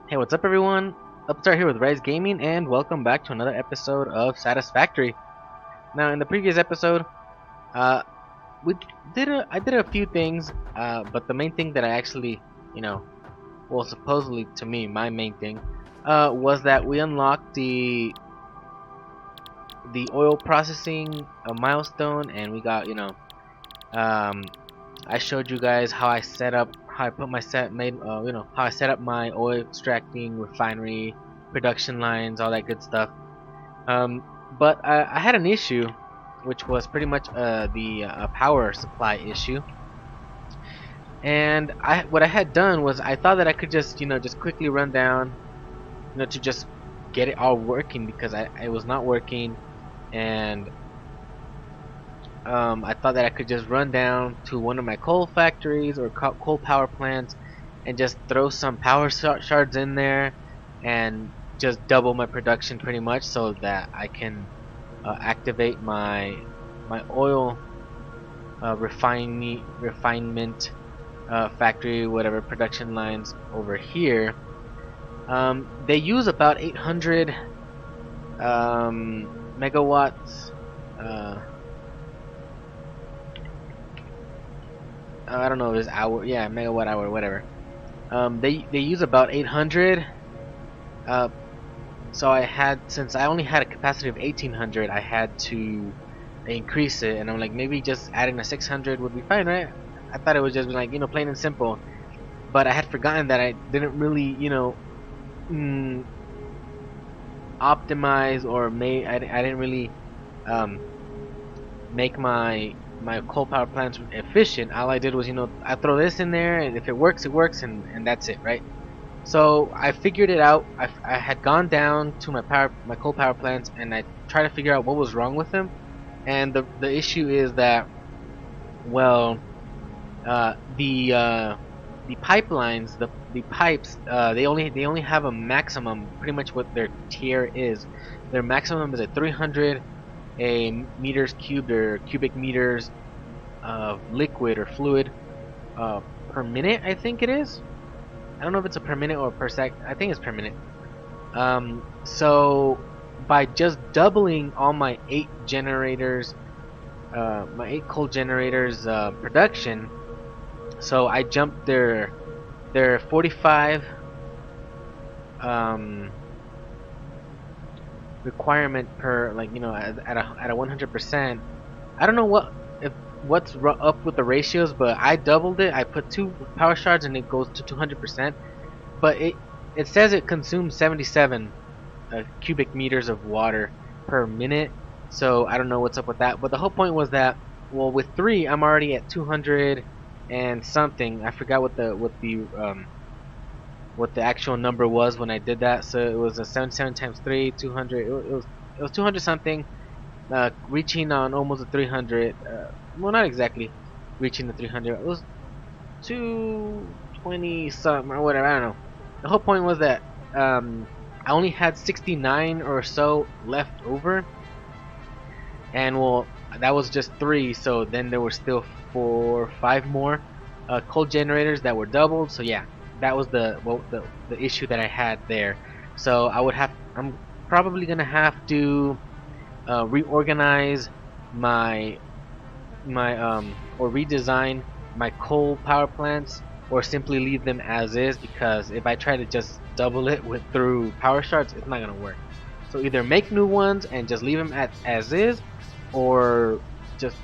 Hey, what's up everyone? Upstart here with RyXe Gaming, and welcome back to another episode of Satisfactory. Now, in the previous episode, uh, I did a few things, but the main thing that I actually, well, supposedly to me, my main thing, was that we unlocked the oil processing milestone, and we got, I showed you guys how I set up, how I put my how I set up my oil extracting refinery, production lines, all that good stuff. Um, but I had an issue, which was pretty much the power supply issue. And what I had done was I thought that I could just just quickly run down, to just get it all working because it was not working, and I thought that I could just run down to one of my coal factories or coal power plants and just throw some power shards in there and just double my production pretty much so that I can activate my oil refinement factory, whatever production lines over here. They use about 800 megawatts. I don't know if it's hour, yeah, megawatt hour, whatever. They use about 800. Uh, so since I only had a capacity of 1800, I had to increase it, and I'm like, maybe just adding a 600 would be fine, right? I thought it was just like, plain and simple. But I had forgotten that I didn't really, mm, optimize, or I didn't really um, make my coal power plants efficient. All I did was, I throw this in there, and if it works, it works, and that's it, right? So I figured it out. I had gone down to my coal power plants, and I tried to figure out what was wrong with them. And the issue is that, well, the pipelines, the pipes, they only have a maximum. Pretty much what their tier is. Their maximum is at 300 meters cubed, or cubic meters of liquid or fluid per minute. I think it is. I don't know if it's a per minute or per sec. I think it's per minute. So by just doubling all my 8 generators, my 8 coal generators production, so I jumped their 45 requirement per, like, at a 100%. I don't know what's up with the ratios, but I doubled it. I put 2 power shards and it goes to 200%. But it says it consumes 77 cubic meters of water per minute. So I don't know what's up with that. But the whole point was that, well, with 3, I'm already at 200 and something. I forgot what the actual number was when I did that. So it was a 77 times 3, 200. It was 200 something, reaching on almost a 300. Well, not exactly reaching the 300. It was 220 something or whatever. I don't know. The whole point was that I only had 69 or so left over, and well, that was just 3. So then there were still 4, 5 more coal generators that were doubled. So yeah, that was the issue that I had there. So I'm probably gonna have to reorganize my or redesign my coal power plants, or simply leave them as is, because if I try to just double it through power shards, it's not gonna work. So either make new ones and just leave them as is, or just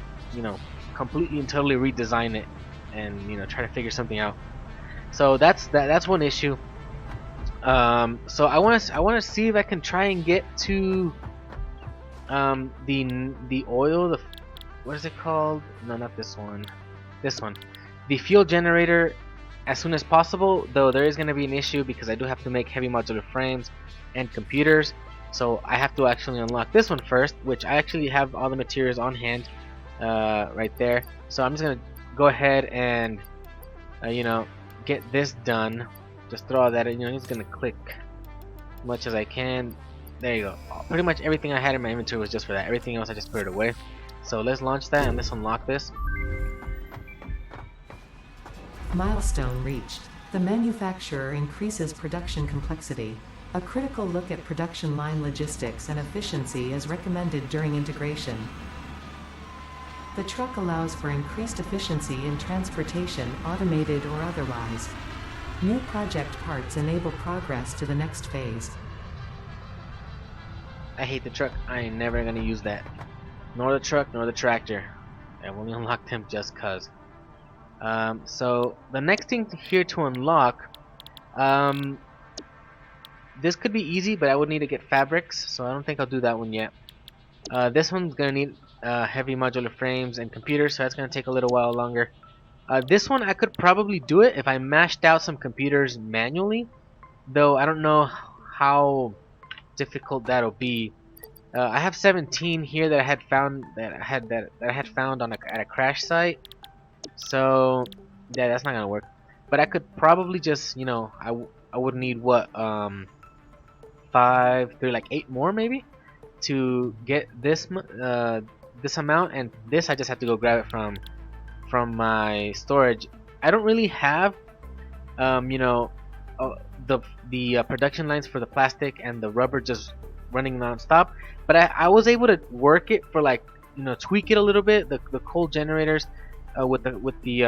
completely and totally redesign it and try to figure something out. So that's one issue. So I want to see if I can try and get to the oil, what is it called? No, not this one. This one. The fuel generator as soon as possible, though there is going to be an issue because I do have to make heavy modular frames and computers. So I have to actually unlock this one first, which I actually have all the materials on hand right there. So I'm just going to go ahead and get this done. Just throw all that in, I'm just going to click as much as I can. There you go. Pretty much everything I had in my inventory was just for that. Everything else I just put it away. So let's launch that and let's unlock this. Milestone reached. The manufacturer increases production complexity. A critical look at production line logistics and efficiency is recommended during integration. The truck allows for increased efficiency in transportation, automated or otherwise. New project parts enable progress to the next phase. I hate the truck. I ain't never gonna use that. Nor the truck, nor the tractor. I've only unlocked him just cause. So the next thing here to unlock, this could be easy, but I would need to get fabrics, so I don't think I'll do that one yet. This one's gonna need heavy modular frames and computers, so that's gonna take a little while longer. This one I could probably do it if I mashed out some computers manually, though I don't know how difficult that'll be. I have 17 here that I had found on at a crash site, so yeah, that's not gonna work. But I could probably just, you know, I would need what 8 more maybe to get this this amount, and this I just have to go grab it from my storage. I don't really have you know the production lines for the plastic and the rubber just running non-stop, but I was able to work it for, like, you know, tweak it a little bit, the cold generators with the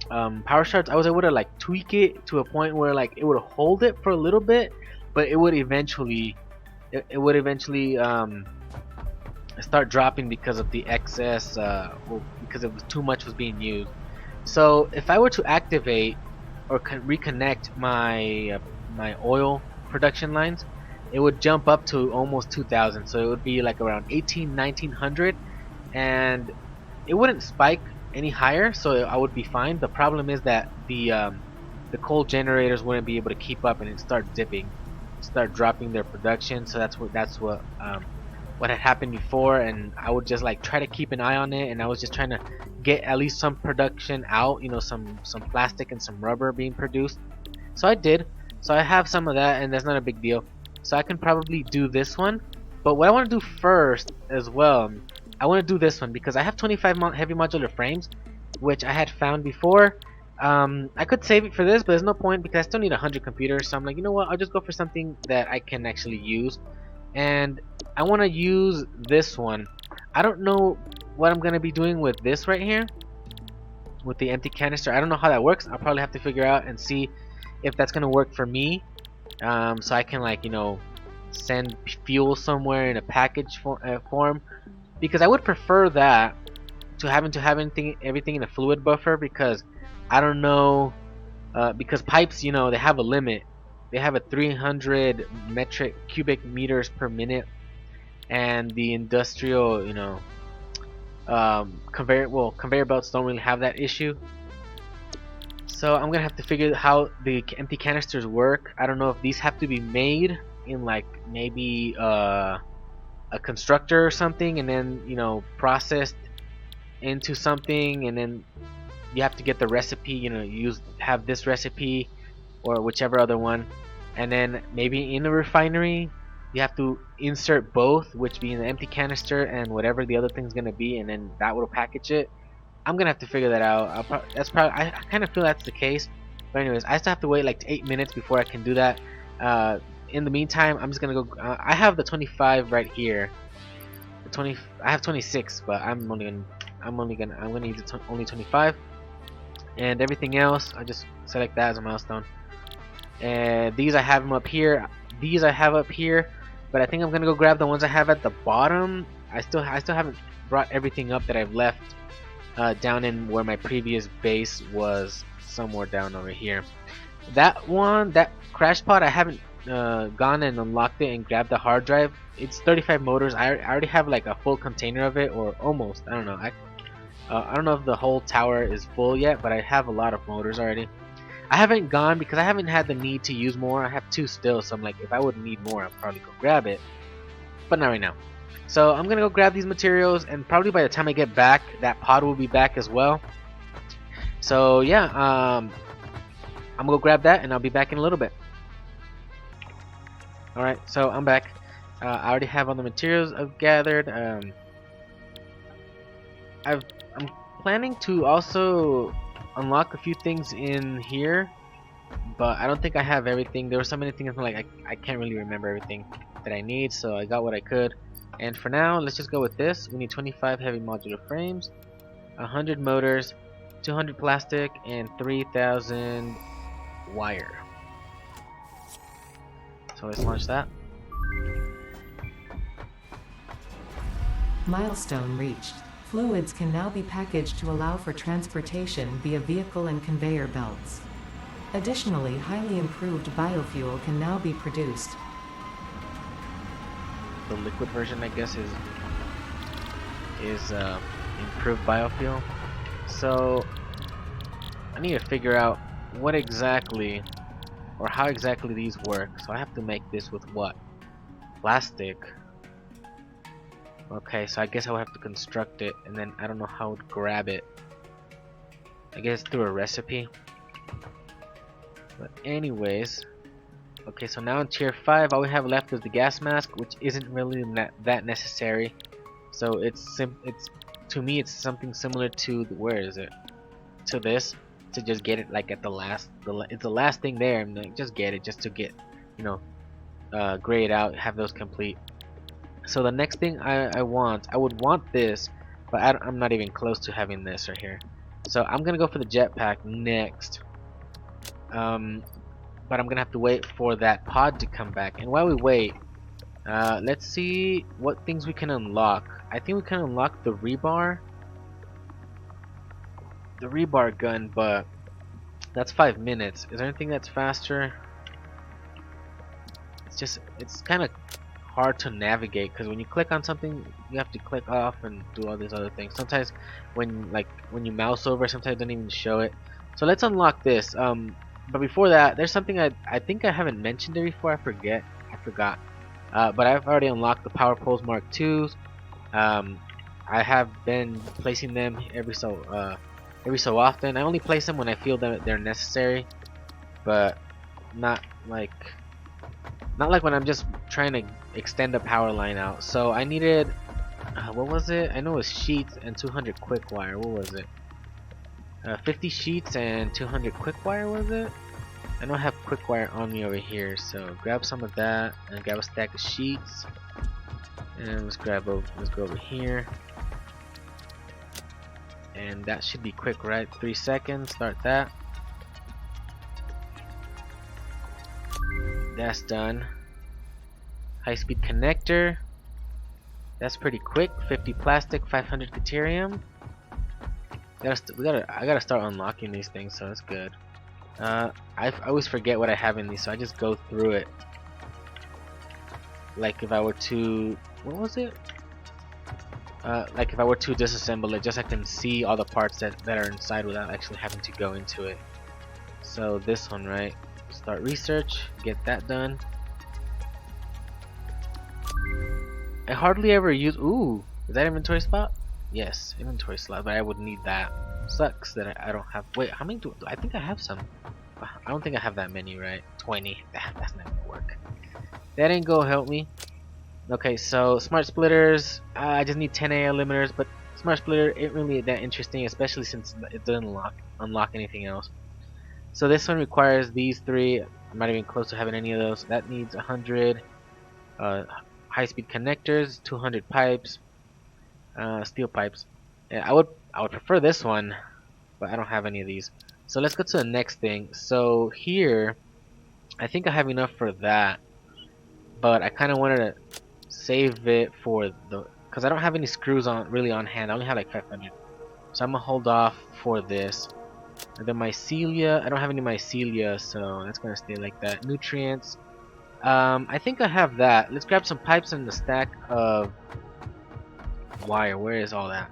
power shards. I was able to, like, tweak it to a point where, like, it would hold it for a little bit, but it would eventually start dropping because of the excess because it was too much was being used. So if I were to activate or reconnect my my oil production lines, it would jump up to almost 2,000. So it would be like around 1900, and it wouldn't spike any higher, so I would be fine. The problem is that the coal generators wouldn't be able to keep up, and it start dipping, start dropping their production. So that's what had happened before, and I would just, like, try to keep an eye on it, and I was just trying to get at least some production out, you know, some plastic and some rubber being produced. So I did. So I have some of that, and that's not a big deal. So I can probably do this one. But what I want to do first as well, I want to do this one because I have 25 heavy modular frames, which I had found before. I could save it for this, but there's no point because I still need 100 computers. So I'm like, you know what? I'll just go for something that I can actually use. And I want to use this one. I don't know what I'm going to be doing with this right here, with the empty canister. I don't know how that works. I'll probably have to figure out and see if that's going to work for me. So I can, like, you know, send fuel somewhere in a package form, because I would prefer that to having to have everything in a fluid buffer, because I don't know, because pipes, you know, they have a limit. They have a 300 cubic meters per minute, and the industrial, you know, conveyor belts don't really have that issue. So I'm gonna have to figure out how the empty canisters work. I don't know if these have to be made in, like, maybe a constructor or something, and then, you know, processed into something, and then you have to get the recipe, you know, have this recipe or whichever other one, and then maybe in the refinery you have to insert both, which being the empty canister and whatever the other thing's gonna be, and then that will package it. I'm gonna have to figure that out. I kind of feel that's the case, but anyways, I still have to wait like 8 minutes before I can do that. In the meantime, I'm just gonna go. I have the 25 right here. The 20. I have 26, but I'm gonna use only 25, and everything else I just select that as a milestone. And these I have them up here. These I have up here, but I think I'm gonna go grab the ones I have at the bottom. I still haven't brought everything up that I've left down in where my previous base was, somewhere down over here. That crash pod, I haven't gone and unlocked it and grabbed the hard drive. It's 35 motors. I already have like a full container of it, or almost. I don't know. I don't know if the whole tower is full yet, but I have a lot of motors already. I haven't gone because I haven't had the need to use more. I have 2 still, so I'm like, if I would need more, I'd probably go grab it, but not right now. So I'm gonna go grab these materials, and probably by the time I get back, that pod will be back as well. So yeah, I'm gonna go grab that, and I'll be back in a little bit. Alright, so I'm back. I already have all the materials I've gathered. I'm planning to also unlock a few things in here, but I don't think I have everything. There were so many things like I can't really remember everything that I need, so I got what I could. And for now, let's just go with this. We need 25 heavy modular frames, 100 motors, 200 plastic, and 3,000 wire. So let's launch that. Milestone reached. Fluids can now be packaged to allow for transportation via vehicle and conveyor belts. Additionally, highly improved biofuel can now be produced. The liquid version, I guess, is improved biofuel. So I need to figure out what exactly or how exactly these work. So I have to make this with what? Plastic. Okay, so I guess I would have to construct it, and then I don't know how I would grab it. I guess through a recipe. But anyways, okay, so now in tier 5, all we have left is the gas mask, which isn't really that necessary. So it's to me it's something similar to where is it? To this, to just get it like at the last. It's the last thing there, and like, just get it, just to get, you know, gray it out, have those complete. So the next thing I would want this, but I'm not even close to having this right here. So I'm gonna go for the jetpack next. But I'm gonna have to wait for that pod to come back. And while we wait, let's see what things we can unlock. I think we can unlock the rebar gun, but that's 5 minutes. Is there anything that's faster? It's kind of hard to navigate, because when you click on something, you have to click off and do all these other things. Sometimes when you mouse over, sometimes it doesn't even show it. So let's unlock this. But before that, there's something I think I haven't mentioned it before. I forgot. But I've already unlocked the power poles Mark IIs. I have been placing them every so often. I only place them when I feel that they're necessary, but not like when I'm just trying to extend a power line out. So I needed, what was it? I know it was sheets and 200 quick wire. What was it? 50 sheets and 200 quick wire, was it? I don't have quick wire on me over here, so grab some of that and grab a stack of sheets. And let's go over here. And that should be quick, right? 3 seconds. Start that. That's done. High-speed connector. That's pretty quick. 50 plastic, 500 deuterium. I gotta start unlocking these things, so that's good. I always forget what I have in these, so I just go through it. Like if I were to, what was it? Like if I were to disassemble it, just I can see all the parts that are inside without actually having to go into it. So this one, right? Start research, get that done. I hardly ever use, ooh, is that inventory spot? Yes, inventory slot, but I would need that. Sucks that I don't have, wait, how many do I think I have some? I don't think I have that many, right? 20, that's not gonna work. That ain't gonna help me. Okay, so smart splitters, I just need 10 AR limiters, but smart splitter ain't really that interesting, especially since it doesn't unlock anything else. So this one requires these 3. I'm not even close to having any of those. That needs 100 high-speed connectors, 200 pipes, steel pipes. And I would prefer this one, but I don't have any of these. So let's go to the next thing. So here, I think I have enough for that, but I kind of wanted to save it for because I don't have any screws really on hand. I only have like 500, so I'm gonna hold off for this. And then mycelia, I don't have any mycelia, so that's gonna stay like that. Nutrients, I think I have that. Let's grab some pipes and a stack of wire. Where is all that?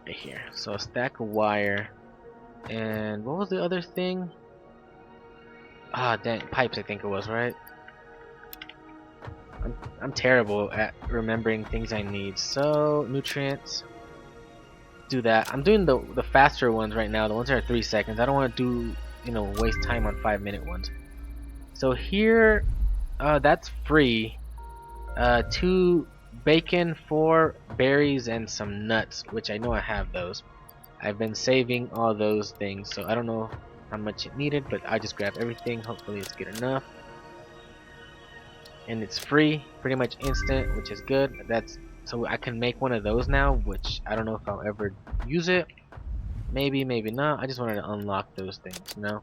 Right here. So a stack of wire. And what was the other thing? Ah, dang, pipes I think it was, right? I'm terrible at remembering things I need. So nutrients, do that. I'm doing the faster ones right now. The ones that are 3 seconds. I don't want to do, waste time on 5-minute ones. So here, that's free. 2 bacon, 4 berries, and some nuts, which I know I have those. I've been saving all those things, so I don't know how much it needed, but I just grabbed everything. Hopefully it's good enough. And it's free, pretty much instant, which is good. That's so I can make one of those now, which I don't know if I'll ever use it. Maybe, maybe not. I just wanted to unlock those things, you know?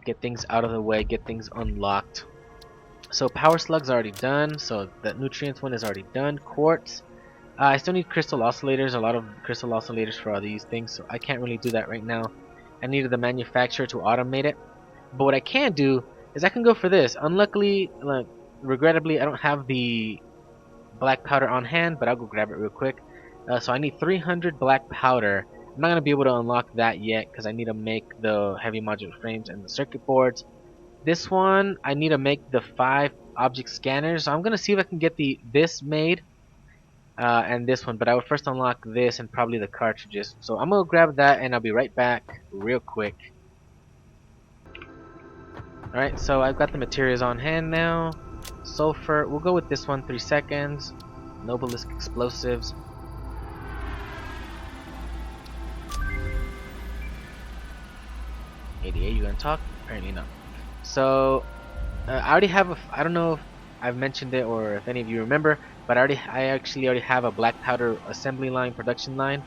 Get things out of the way, get things unlocked. So power slug's already done, so the nutrients one is already done. Quartz. I still need crystal oscillators, a lot of crystal oscillators for all these things, so I can't really do that right now. I needed the manufacturer to automate it. But what I can do is I can go for this. Unluckily, regrettably, I don't have the black powder on hand, but I'll go grab it real quick. So I need 300 black powder. I'm not going to be able to unlock that yet because I need to make the heavy modular frames and the circuit boards. This one, I need to make the 5 object scanners. So I'm going to see if I can get this made and this one. But I would first unlock this and probably the cartridges. So I'm going to grab that and I'll be right back real quick. Alright, so I've got the materials on hand now. Sulfur, we'll go with this one, 3 seconds. Nobilis explosives. ADA, you gonna talk? Apparently not. So, I already have I don't know if I've mentioned it or if any of you remember, but I actually already have a black powder assembly line, production line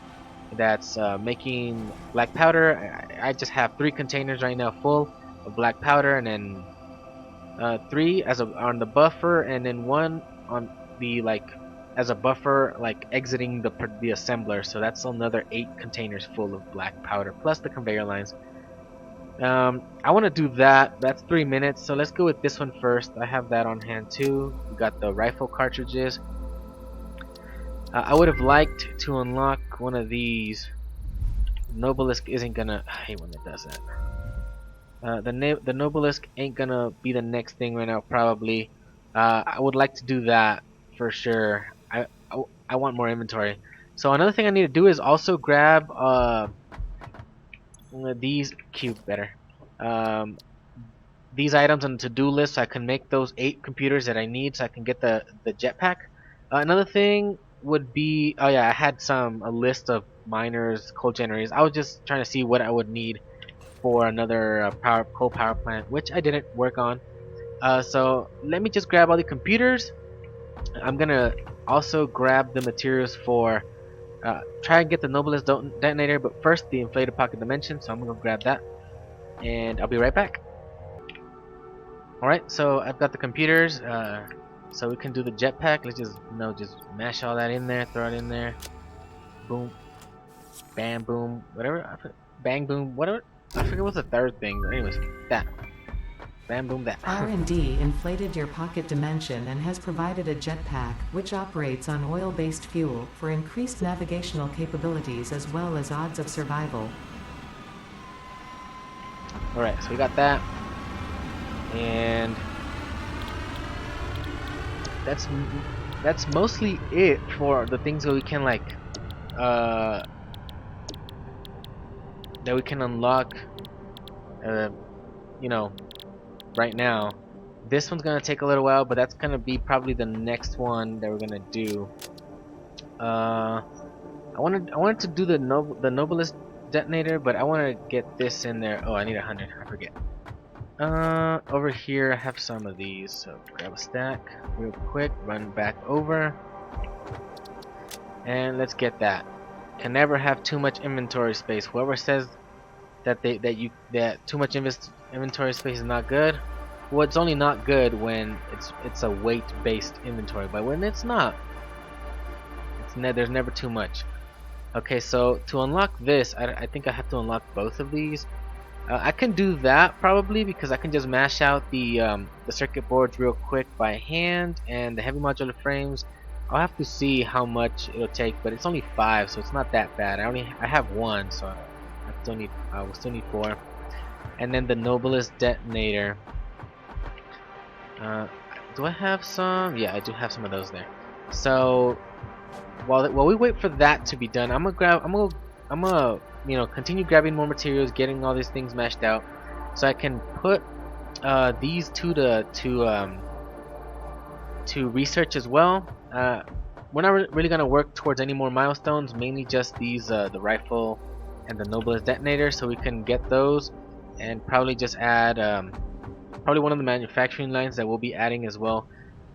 that's making black powder. I just have 3 containers right now full of black powder, and then 3 on the buffer, and then 1 on the as a buffer exiting the assembler. So that's another 8 containers full of black powder plus the conveyor lines. I want to do that. That's 3 minutes, so let's go with this one first. I have that on hand too. We got the rifle cartridges. I would have liked to unlock one of these. Nobilis isn't gonna. I hate when it does that. The Nobilis ain't gonna be the next thing right now, probably. I would like to do that for sure. I want more inventory. So another thing I need to do is also grab these these items on the to-do list so I can make those 8 computers that I need so I can get the jetpack. Another thing would be, oh yeah, I had a list of miners, coal generators. I was just trying to see what I would need for another coal power plant, which I didn't work on. So let me just grab all the computers. I'm gonna also grab the materials for try and get the Nobilis Detonator, but first the inflated pocket dimension, so I'm gonna grab that and I'll be right back. Alright, so I've got the computers, so we can do the jetpack. Let's just just mash all that in there, throw it in there. Boom, bam, boom, whatever. Bang, boom, whatever. I forget what's the third thing, but anyways, that. Bam, boom, that. R&D inflated your pocket dimension and has provided a jetpack, which operates on oil-based fuel, for increased navigational capabilities as well as odds of survival. Alright, so we got that. And that's mostly it for the things that we can that we can unlock you know, right now. This one's gonna take a little while, but that's gonna be probably the next one that we're gonna do. I wanted to do the Nobilis Detonator, but I want to get this in there. Oh, I need 100. I forget. Over here I have some of these, so grab a stack real quick, run back over, and let's get that. Can never have too much inventory space. Whoever says that too much inventory space is not good, well, it's only not good when it's a weight-based inventory, but when it's not, there's never too much. Okay, so to unlock this, I think I have to unlock both of these. I can do that probably because I can just mash out the circuit boards real quick by hand, and the heavy modular frames, I'll have to see how much it'll take, but it's only 5, so it's not that bad. I have 1, so I will still need 4. And then the Nobilis Detonator. Do I have some? Yeah, I do have some of those there. So while we wait for that to be done, I'm gonna continue grabbing more materials, getting all these things mashed out, so I can put these two to research as well. we're not really gonna work towards any more milestones. Mainly just these, the rifle and the Nobilis Detonator, so we can get those, and probably just add probably one of the manufacturing lines that we'll be adding as well.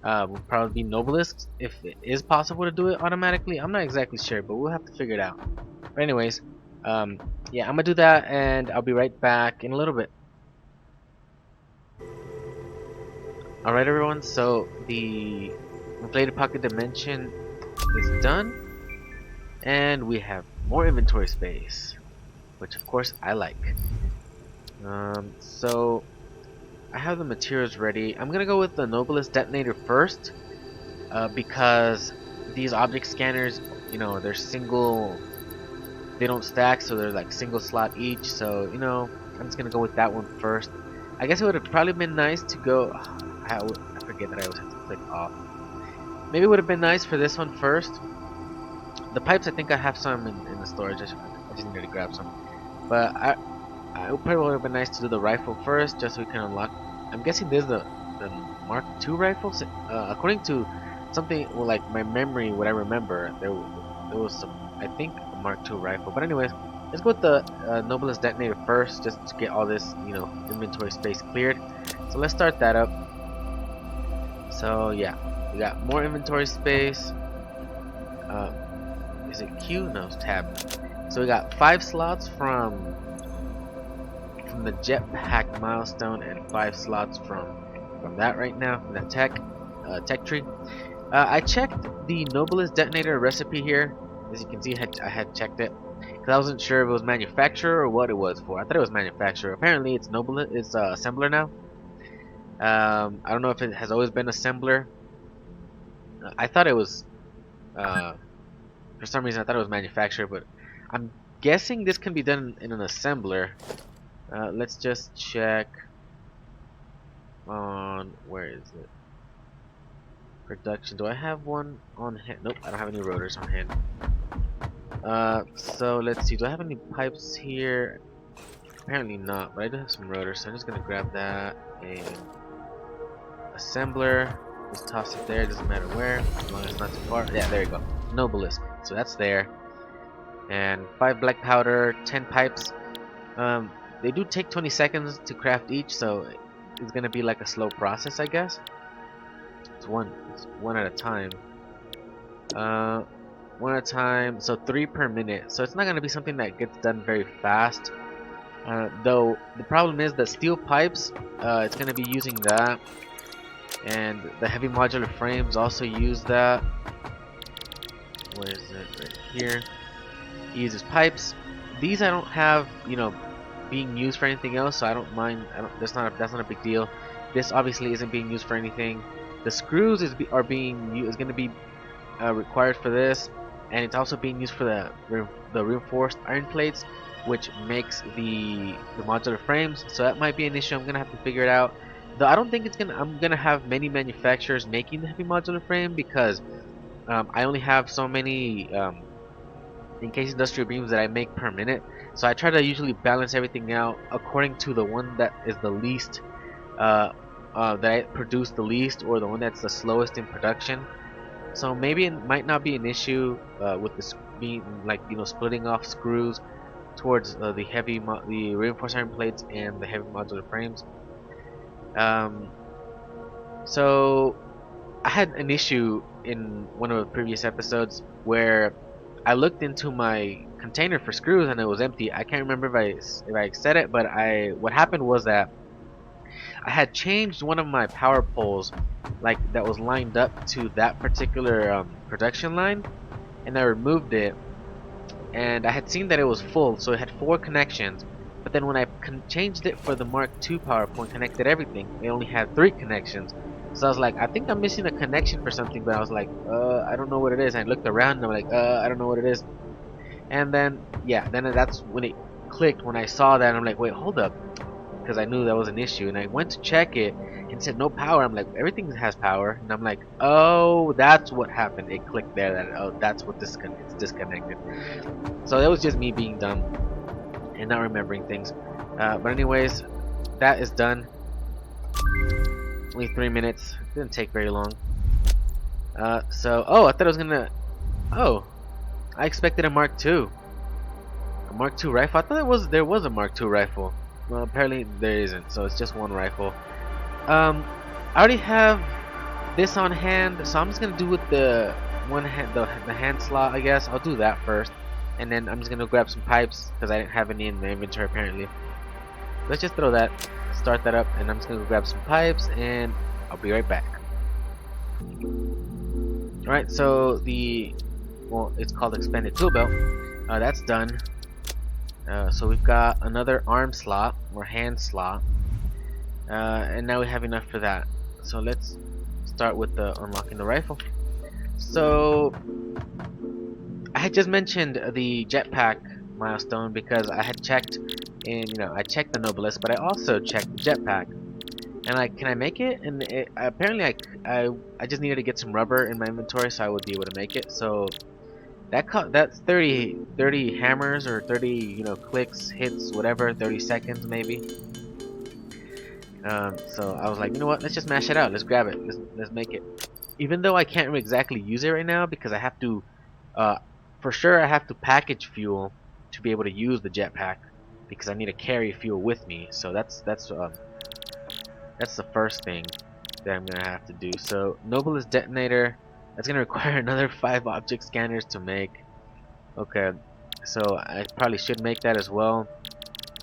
Will probably be Nobilis, if it is possible to do it automatically. I'm not exactly sure, but we'll have to figure it out. But anyways, yeah, I'm gonna do that, and I'll be right back in a little bit. Alright everyone, so the inflated pocket dimension is done, and we have more inventory space, which of course I like. So I have the materials ready. I'm gonna go with the Nobilis Detonator first, because these object scanners, you know, they're single, they don't stack, so they're like single slot each, so you know, I'm just gonna go with that one first. I guess it would have probably been nice to go, I forget that I always have to click off. Maybe it would have been nice for this one first. The pipes, I think I have some in the storage. I just need to grab some. But I probably would have been nice to do the rifle first, just so we can unlock. I'm guessing this is the Mark II rifle. According to something, well, like my memory, what I remember, there was some, I think, a Mark II rifle. But anyways, let's go with the Nobilis Detonator first, just to get all this, you know, inventory space cleared. So let's start that up. So yeah, we got more inventory space. Is it Q? No, it's tab. So we got 5 slots from the Jetpack milestone, and 5 slots from that right now, from that tech tree. I checked the Nobilis Detonator recipe here. As you can see, I had checked it because I wasn't sure if it was manufacturer or what it was for. I thought it was manufacturer. Apparently, it's Nobilis. It's assembler now. I don't know if it has always been assembler. I thought it was. For some reason, I thought it was manufacturer, but I'm guessing this can be done in an assembler. Let's just check on, where is it? Production. Do I have one on hand? Nope, I don't have any rotors on hand. So let's see. Do I have any pipes here? Apparently not, but I do have some rotors, so I'm just gonna grab that and assembler. Just toss it there. Doesn't matter where, as long as it's not too far. Yeah, there you go. Nobilis. So that's there. And 5 black powder, 10 pipes. They do take 20 seconds to craft each, so it's gonna be like a slow process, I guess. It's one at a time. One at a time. So 3 per minute. So it's not gonna be something that gets done very fast. Though the problem is that steel pipes, it's gonna be using that, and the heavy modular frames also use that. Where is it? Right here. He uses pipes. These I don't have, you know, being used for anything else, so I don't mind. That's not a big deal. This obviously isn't being used for anything. The screws is going to be required for this, and it's also being used for the reinforced iron plates, which makes the modular frames. So that might be an issue. I'm gonna have to figure it out. Though I don't think I'm gonna have many manufacturers making the heavy modular frame, because I only have so many encased industrial beams that I make per minute. So I try to usually balance everything out according to the one that is the least, that I produce the least, or the one that's the slowest in production. So maybe it might not be an issue with this being, like, you know, splitting off screws towards the reinforced iron plates and the heavy modular frames. So I had an issue in one of the previous episodes where I looked into my container for screws and it was empty. I can't remember if I said it, but what happened was that I had changed one of my power poles, like, that was lined up to that particular production line, and I removed it, and I had seen that it was full, so it had 4 connections. But then when I changed it for the Mark II power point, connected everything, it only had 3 connections. So I was like, I think I'm missing a connection for something, but I was like, I don't know what it is. I looked around and I'm like, I don't know what it is. And then, yeah, then that's when it clicked when I saw that, and I'm like, wait, hold up, because I knew that was an issue, and I went to check it and it said no power. I'm like, everything has power, and I'm like, oh, that's what happened. It clicked there that, oh, that's what it's disconnected. So that was just me being dumb and not remembering things. But anyways, that is done. Only 3 minutes. Didn't take very long. Oh, I thought I was gonna. Oh, I expected a Mark II. A Mark II rifle. I thought there was a Mark II rifle. Well, apparently there isn't. So it's just one rifle. I already have this on hand, so I'm just gonna do with the one hand, the hand slot. I guess I'll do that first, and then I'm just gonna grab some pipes because I didn't have any in the inventory apparently. Let's just throw that, start that up, and I'm just gonna go grab some pipes, and I'll be right back. Alright, so it's called expanded tool belt. That's done. So we've got another arm slot or hand slot, and now we have enough for that. So let's start with the unlocking the rifle. So I had just mentioned the jetpack milestone because I had checked I checked the Nobilis, but I also checked the jetpack. And can I make it? And apparently I just needed to get some rubber in my inventory so I would be able to make it. So that's 30 hammers or 30 clicks, hits, whatever, 30 seconds maybe. So I was like, you know what? Let's just mash it out. Let's grab it. Let's make it. Even though I can't exactly use it right now because I have to, for sure I have to package fuel to be able to use the jetpack because I need to carry fuel with me. So that's the first thing that I'm gonna have to do. So Nobilis Detonator, that's gonna require another 5 object scanners to make. Okay, so I probably should make that as well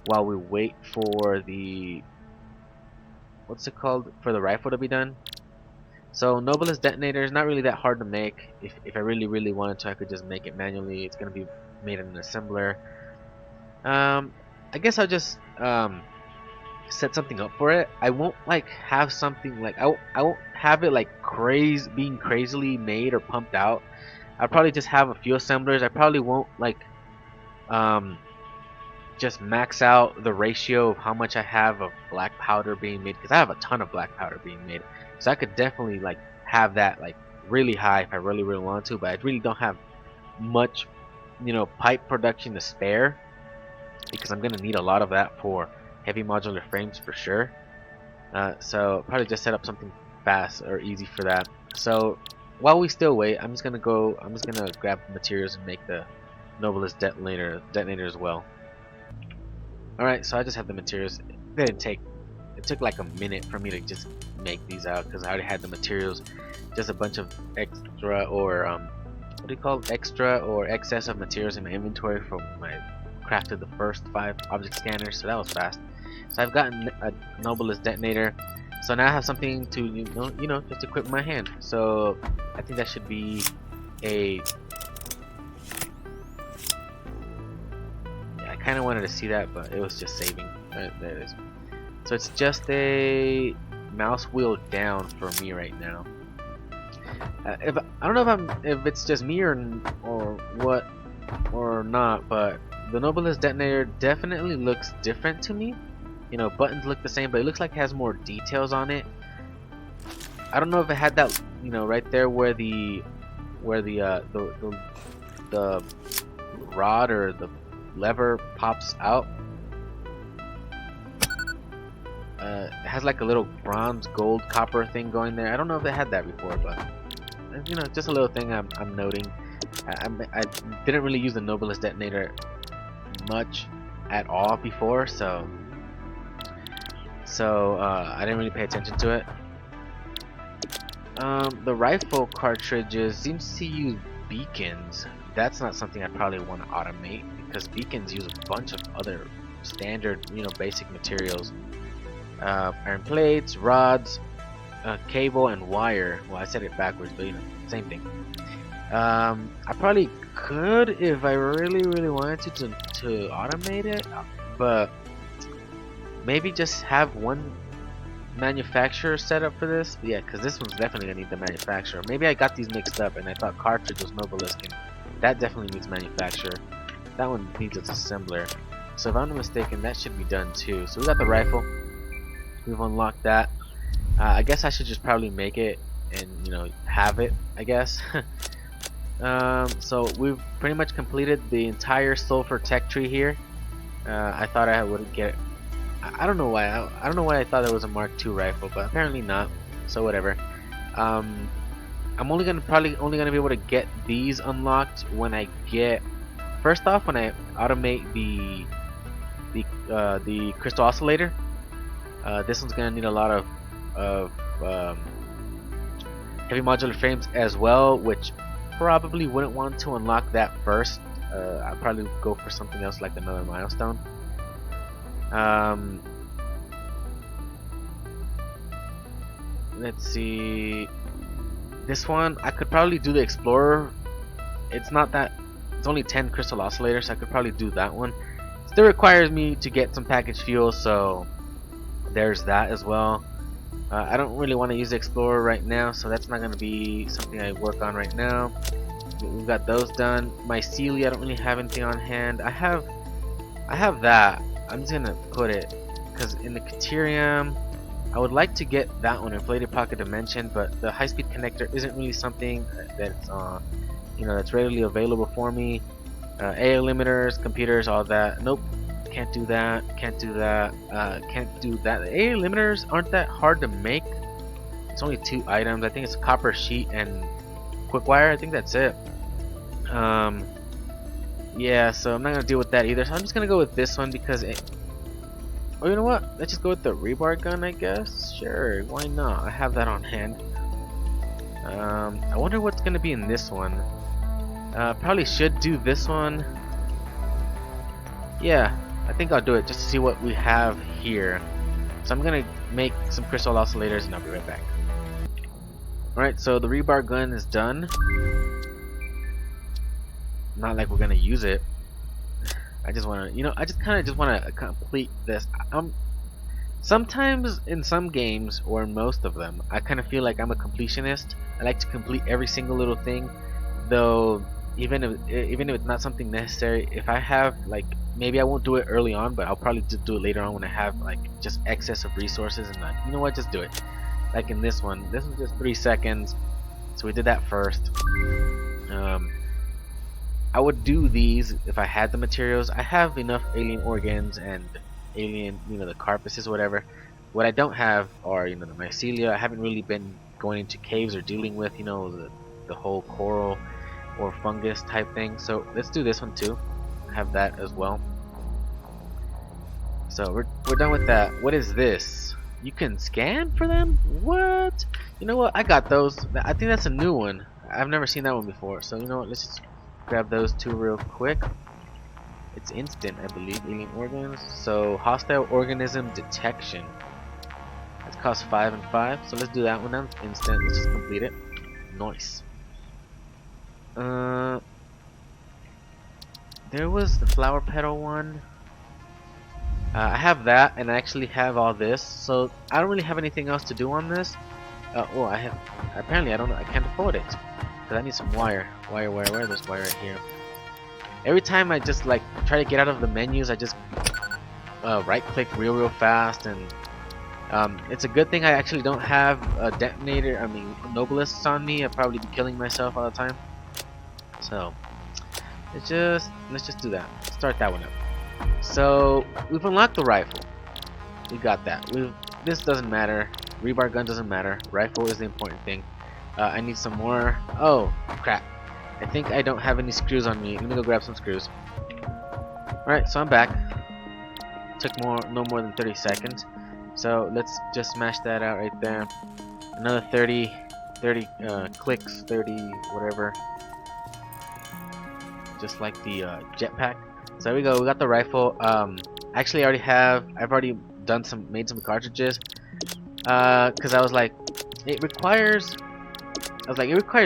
while we wait for the for the rifle to be done. So Nobilis Detonator is not really that hard to make. If I really wanted to, I could just make it manually. It's gonna be made in an assembler. I guess I'll just set something up for it. I won't have something I won't have it being crazily made or pumped out. I'll probably just have a few assemblers. I probably won't just max out the ratio of how much I have of black powder being made because I have a ton of black powder being made. So I could definitely have that really high if I really want to, but I really don't have much pipe production to spare because I'm gonna need a lot of that for heavy modular frames for sure. So probably just set up something fast or easy for that. So while we still wait, I'm just gonna grab materials and make the Nobilis detonator as well. Alright, so I just have the materials. It took like a minute for me to just make these out because I already had the materials. Just a bunch of extra or extra or excess of materials in my inventory from when I crafted the first 5 object scanners, so that was fast. So I've gotten a Nobilis Detonator, so now I have something to just equip my hand. So I think that should be a I kind of wanted to see that, but it was just saving. There it is. So it's just a mouse wheel down for me right now. I don't know if it's just me or what or not, but the Nobilis Detonator definitely looks different to me. Buttons look the same, but it looks like it has more details on it. I don't know if it had that, right there where the rod or the lever pops out. It has like a little bronze, gold, copper thing going there. I don't know if they had that before, but just a little thing I'm noting. I didn't really use the Nobilis Detonator much at all before, so I didn't really pay attention to it. The rifle cartridges seems to use beacons. That's not something I probably want to automate because beacons use a bunch of other standard, basic materials. Iron plates, rods, cable, and wire. Well, I said it backwards, but same thing. I probably could if I really wanted to automate it, but maybe just have one manufacturer set up for this. Yeah, because this one's definitely gonna need the manufacturer. Maybe I got these mixed up and I thought cartridge was Nobilis. That definitely needs manufacturer. That one needs its assembler. So if I'm not mistaken, that should be done too. So we got the rifle. We've unlocked that. I guess I should just probably make it and have it, I guess. So we've pretty much completed the entire sulfur tech tree here. I thought I would get. I don't know why. I don't know why I thought it was a Mark II rifle, but apparently not. So whatever. I'm probably only gonna be able to get these unlocked when I get, first off, when I automate the crystal oscillator. This one's gonna need a lot of heavy modular frames as well, which probably wouldn't want to unlock that first. I'd probably go for something else like another milestone. Let's see. This one, I could probably do the Explorer. It's not that. It's only 10 crystal oscillators, so I could probably do that one. Still requires me to get some packaged fuel, so there's that as well. I don't really want to use the Explorer right now, so that's not going to be something I work on right now. We've got those done. Mycelia, I don't really have anything on hand. I have that. I'm just gonna put it because in the Caterium, I would like to get that one, Inflated Pocket Dimension, but the high-speed connector isn't really something that's that's readily available for me. AA limiters, computers, all that. Nope, can't do that. Can't do that. Can't do that. The AA limiters aren't that hard to make. It's only 2 items. I think it's a copper sheet and quick wire. I think that's it. Yeah, so I'm not gonna deal with that either. So I'm just gonna go with this one because oh, you know what? Let's just go with the Rebar Gun, I guess. Sure, why not? I have that on hand. I wonder what's gonna be in this one. Probably should do this one. Yeah, I think I'll do it just to see what we have here. So I'm gonna make some crystal oscillators and I'll be right back. Alright, so the Rebar Gun is done. Not like we're gonna use it. I just wanna, I just kinda just wanna complete this. Sometimes in some games, or in most of them, I kinda feel like I'm a completionist. I like to complete every single little thing, though even if it's not something necessary. If I have, like, maybe I won't do it early on, but I'll probably just do it later on when I have, like, just excess of resources, and you know what, just do it. Like in this one, this was just 3 seconds, so we did that first. I would do these if I had the materials. I have enough alien organs and alien, the carapaces or whatever. What I don't have are, the mycelia. I haven't really been going into caves or dealing with, the whole coral or fungus type thing. So let's do this one too. I have that as well. So we're done with that. What is this? You can scan for them? What? You know what? I got those. I think that's a new one. I've never seen that one before. So you know what? Let's just grab those 2 real quick. It's instant, I believe. Alien organs. So hostile organism detection. That costs 5 and 5. So let's do that one now. Instant. Let's just complete it. Nice. There was the flower petal one. I have that, and I actually have all this. So I don't really have anything else to do on this. Oh, I have. Apparently, I don't know. I can't afford it. Cause I need some wire. Wire. There's wire right here. Every time I just like try to get out of the menus, I just right click real fast, and it's a good thing I actually don't have a detonator. Nobilis on me. I'd probably be killing myself all the time. So let's just do that. Start that one up. So we've unlocked the rifle. We got that. This doesn't matter. Rebar gun doesn't matter. Rifle is the important thing. I need some more. Oh, crap. I think I don't have any screws on me. Let me go grab some screws. Alright, so I'm back. Took no more than 30 seconds. So let's just smash that out right there. Another 30 clicks, 30 whatever. Just like the jetpack. So there we go. We got the rifle. Actually, I've already made some cartridges. Cause I was like, it requires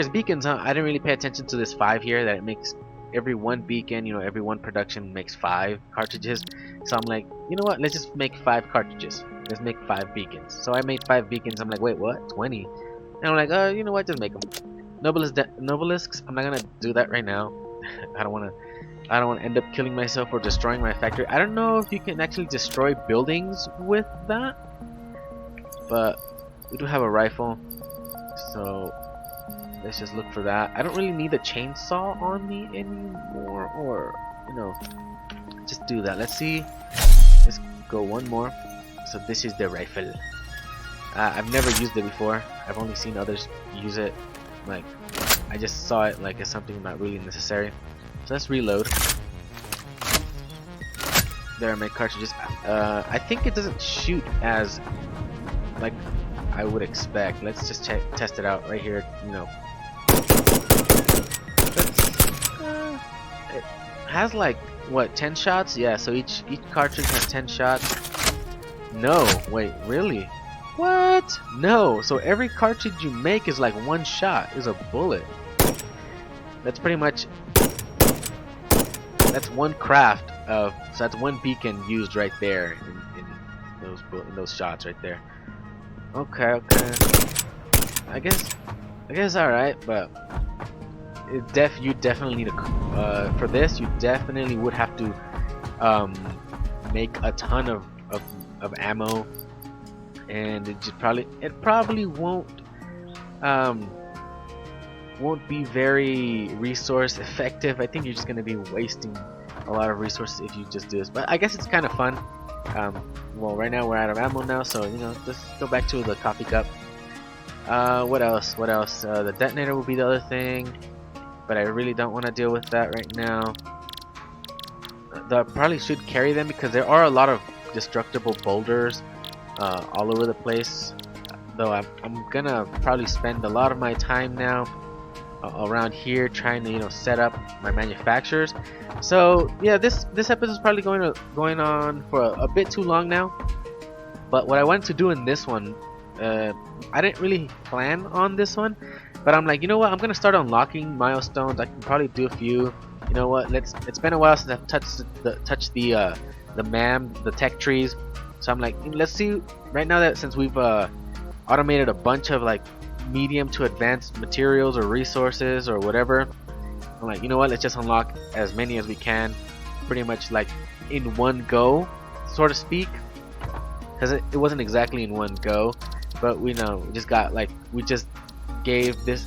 beacons, huh? I didn't really pay attention to this 5 here, that it makes every 1 beacon, every 1 production makes 5 cartridges. So I'm like, you know what? Let's just make 5 cartridges. Let's make 5 beacons. So I made 5 beacons. I'm like, wait, what? 20? And I'm like, you know what? Just make them. Nobilis, I'm not gonna do that right now. I don't want to end up killing myself or destroying my factory. I don't know if you can actually destroy buildings with that, but we do have a rifle, so let's just look for that. I don't really need a chainsaw on me anymore, or just do that. Let's see. Let's go one more. So this is the rifle. I've never used it before. I've only seen others use it. like I just saw it like as something not really necessary. So let's reload. There are my cartridges. I think it doesn't shoot as like I would expect. Let's just test it out right here. You know, it has like what, 10 shots? Yeah. So each cartridge has 10 shots. No, wait, really? What? No. So every cartridge you make is like one shot. Is a bullet. That's pretty much. That's one craft of. So that's one beacon used right there in those shots right there. Okay. I guess all right, but you definitely need a for this. You definitely would have to make a ton of ammo, and it probably won't be very resource effective. I think you're just gonna be wasting a lot of resources if you just do this. But I guess it's kind of fun. Well, right now we're out of ammo now, so you know, just go back to the coffee cup. What else? The detonator will be the other thing, but I really don't want to deal with that right now. I probably should carry them because there are a lot of destructible boulders all over the place. Though I'm gonna probably spend a lot of my time now around here trying to, you know, set up my manufacturers. So yeah, this episode is probably going on for a bit too long now. But what I wanted to do in this one, I didn't really plan on this one, but I'm like, you know what, I'm gonna start unlocking milestones. I can probably do a few. You know what? It's been a while since I've touched the MAM, the tech trees. So I'm like, let's see. Right now that since we've automated a bunch of like medium to advanced materials or resources or whatever, I'm like, you know what? Let's just unlock as many as we can, pretty much like in one go, so to speak. Because it wasn't exactly in one go, but we know we just gave this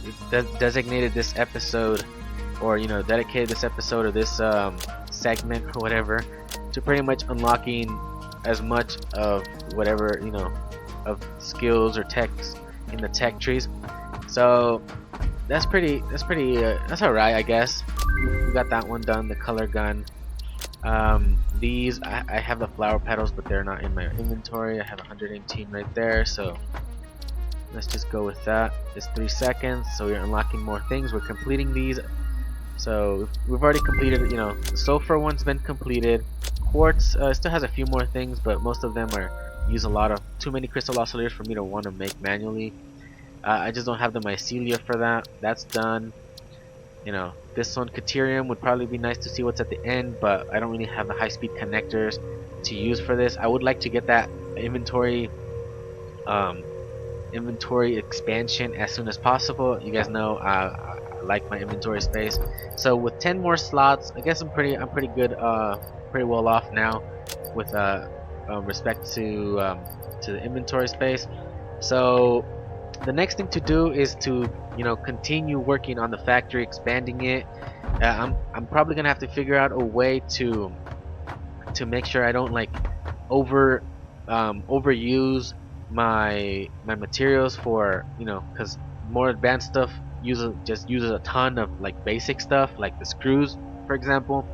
designated this episode, or you know, dedicated this episode or this segment or whatever to pretty much unlocking as much of whatever, you know, of skills or techs in the tech trees. So that's alright, I guess. We got that one done, the color gun. These I have the flower petals, but they're not in my inventory. I have 118 right there, so let's just go with that. It's 3 seconds, so we're unlocking more things. We're completing these. So we've already completed, you know, the sulfur one's been completed. Quartz still has a few more things, but most of them use too many crystal oscillators for me to want to make manually. I just don't have the mycelia for that. That's done. You know, this one, Caterium, would probably be nice to see what's at the end, but I don't really have the high-speed connectors to use for this. I would like to get that inventory expansion as soon as possible. You guys know I like my inventory space. So with 10 more slots, I guess I'm pretty good, pretty well off now with respect to the inventory space. So the next thing to do is to, you know, continue working on the factory, expanding it. I'm probably gonna have to figure out a way to make sure I don't like overuse my materials for, you know, because more advanced stuff uses a ton of like basic stuff, like the screws, for example,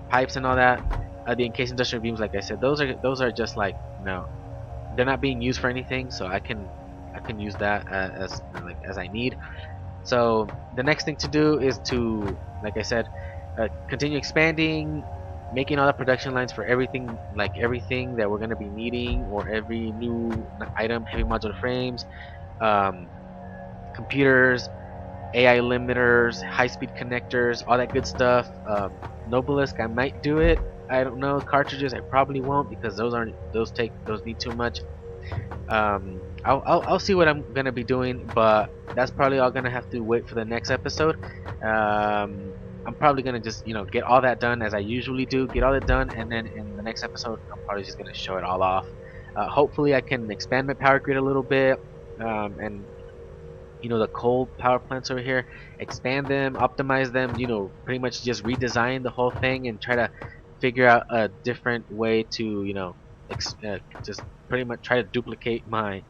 pipes and all that. The encased industrial beams, like I said, those are just like, you know, they're not being used for anything, so I can use that as I need. So the next thing to do is to, like I said, continue expanding, making all the production lines for everything that we're going to be needing, or every new item, heavy modular frames, computers, AI limiters, high-speed connectors, all that good stuff. Nobilis, I might do it. I don't know. Cartridges, I probably won't, because those need too much. I'll see what I'm gonna be doing, but that's probably all gonna have to wait for the next episode. I'm probably gonna just, you know, get all that done as I usually do, get all that done, and then in the next episode I'm probably just gonna show it all off. Hopefully I can expand my power grid a little bit, and you know, the coal power plants over here, expand them, optimize them, you know, pretty much just redesign the whole thing and try to figure out a different way to, you know, just pretty much try to duplicate my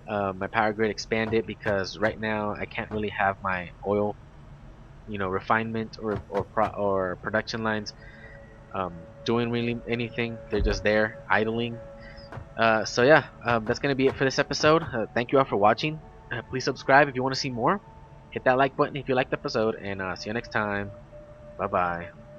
my power grid expanded, because right now I can't really have my oil, refinement or production lines doing really anything. They're just there idling. So yeah, that's gonna be it for this episode. Thank you all for watching. Please subscribe if you want to see more. Hit that like button if you liked the episode, and see you next time. Bye bye.